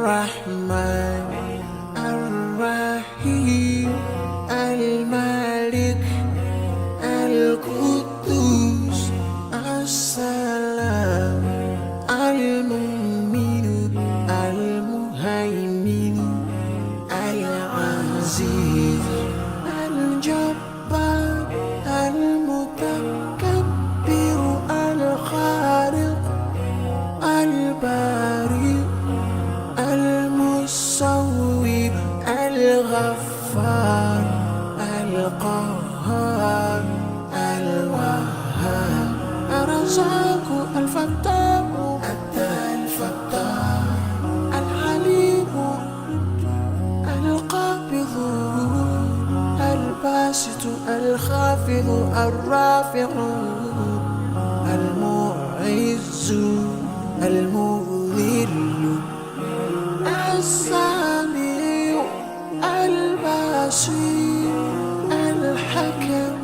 الرحمن الرحيم الملك القدوس السلام المؤمن المهيمن العزيز الجبار المتكبر الخالق البارئ المصور الغفار القهار الوهاب الرزاق الفتاح الفتاح العليم القابض الباسط الخافض الرافع المعز المذل السميع البصير الحكم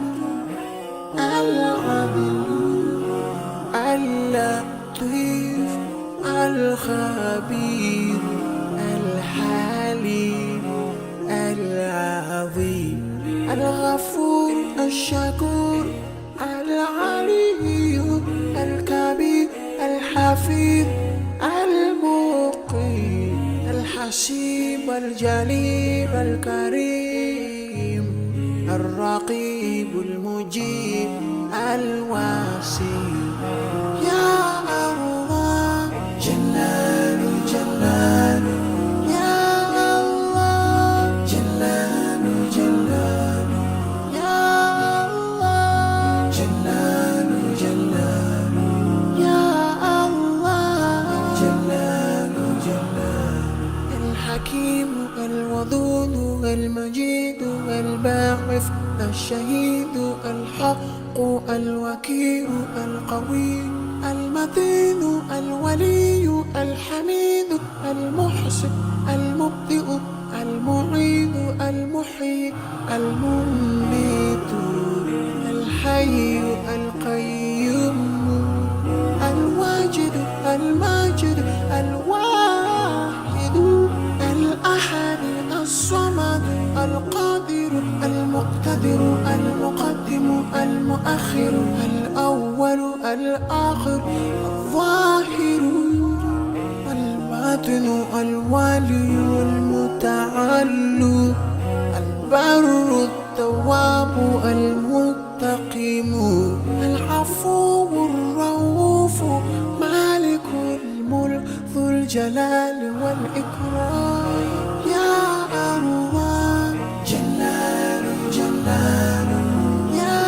العليم اللطيف الخبير الحليم العظيم الغفور الشكور العلي الكبير الحفيظ المقيم الحسيب الجليل الكريم الرقيب المجيب الواسع يا الله جلال جلال يا الله جلال جلال يا الله جلال جلال يا الله جلال جلال الحكيم الودود المجيد الباعث الشهيد الحق الوكيل القوي المتين الولي الحميد المحسن المبدئ المعيد المحيي المميت الحي القيوم الواجد الماجد الواحد الأحد الصمد القادر المقتدر المقدم المؤخر الأول الآخر الظاهر الباطن الوالي المتعال البر التواب المنتقم العفو الرؤوف مالك الملك ذو الجلال والإكرام يا الله جلال جلال يا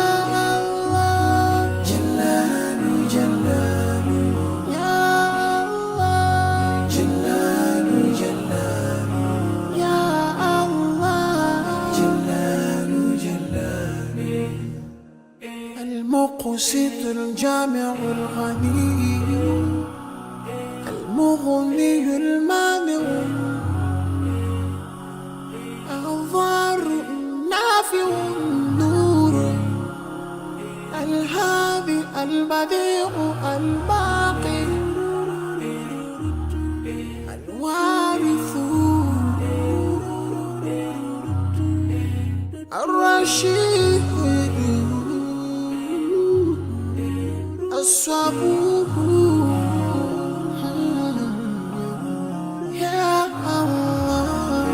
الله جلال جلال يا الله جلال جلال يا الله جلال جلال المقسط الجامع الغني المغني المانع الضار النافع النور الهادي البديع الباقي الوارث الرشيد الصبور يا الله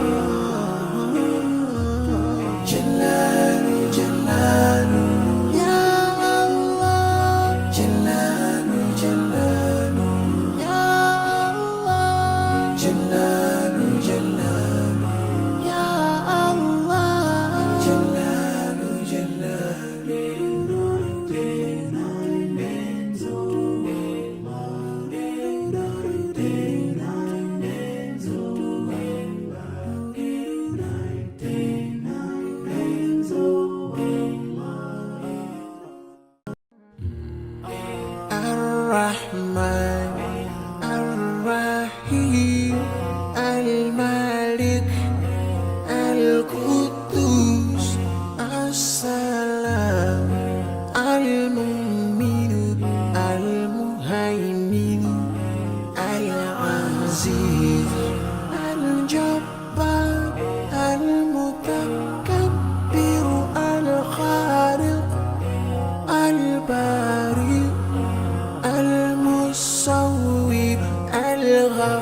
جلال جلال يا الله جلال جلال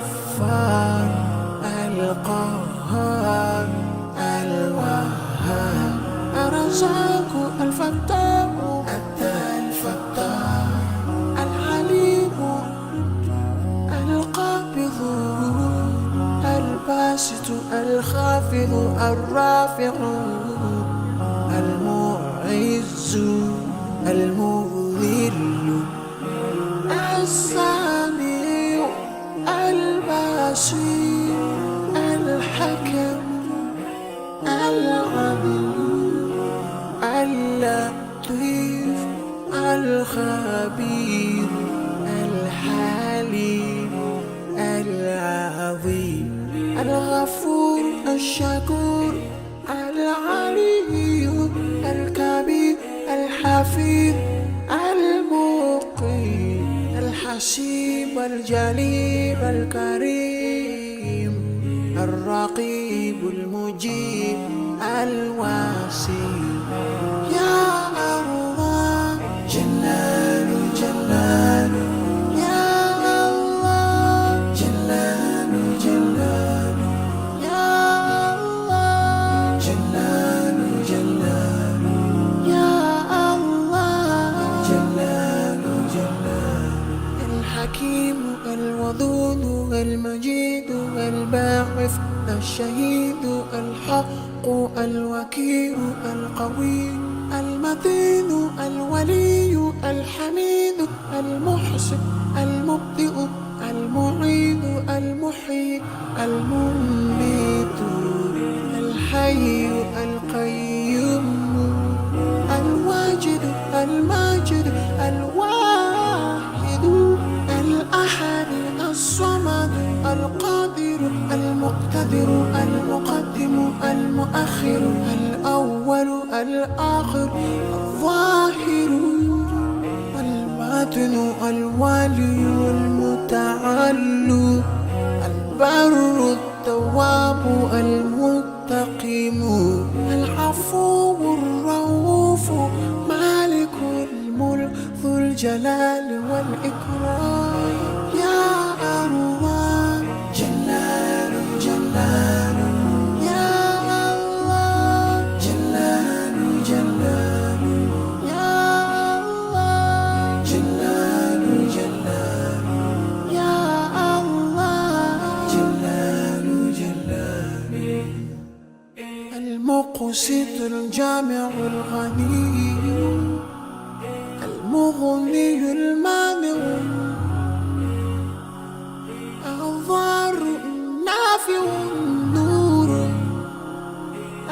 الغفار القهار الوهاب الرزاق الفتاح الفتاح العليم القابض الباسط الخافض الرافع المعز المذل السميع البصير الحكم العليم اللطيف الخبير الحليم العظيم الغفور الشكور العلي الكبير الحفيظ المقيم الحسيب الجليل الكريم الرقيب المجيب الواسع يا الله جلال جلال يا الله جلال جلال يا الله جلال جلال يا الله جلال جلال الحكيم الودود المجيد الباعث الشهيد الحق الوكيل القوي المتين الولي الحميد المحسن المبدئ المعيد المحيي المميت الحي القيوم الواجد الماجد الواحد الأحد الصمد القادر المقتدر المقدم المؤخر الأول الآخر الظاهر والباطن الوالي المتعالي البر التواب المنتقم العفو الرؤوف مالك الملك ذو الجلال والإكرام يا الله جلال جلال يا الله جلال جلال يا الله جلال جلال يا الله جلال جلال المقسط الجامع الغني المغني المانع الضار النافع النور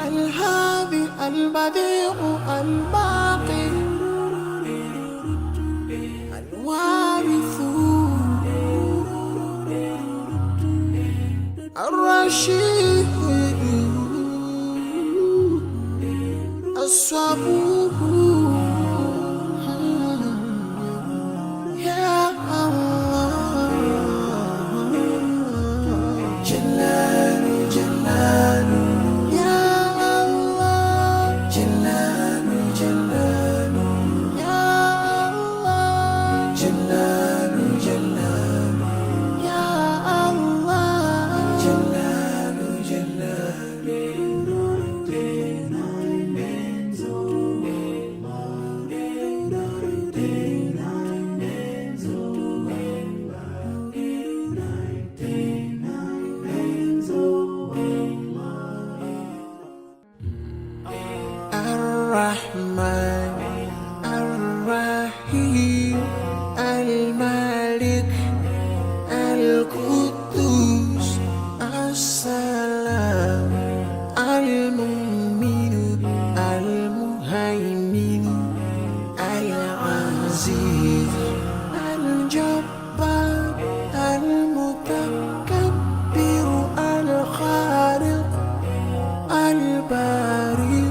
الهادي البديع الباقي الوارث الرشيد الصبور يا الله جلال جلال يا الله جلال جلال يا الله جلال جلال يا الله جلال جلال الرحمن الرحيم الملك القدوس السلام المؤمن المهيمن العزيز الجبار المتكبر الخالق البارئ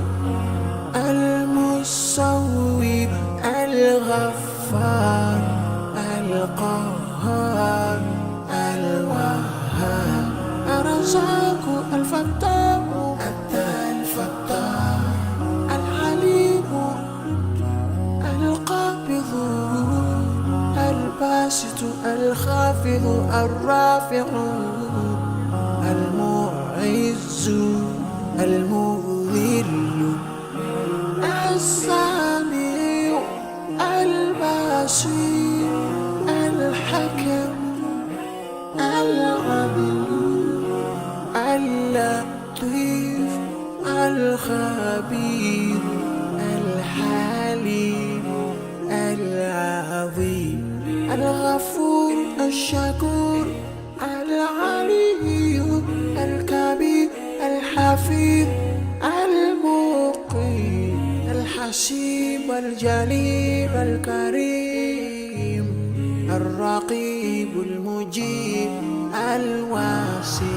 المصور الغفار القهار الوهاب الرزاق الفتاح الفتاح العليم القابض الباسط الخافض الخافض الرافع المعز المذل السميع البصير الحكم العدل اللطيف الخبير الحليم العظيم الغفور الشكور العلي الكبير الحفيظ المقيم الحسيب الجليل الكريم الرقيب المجيب الواسع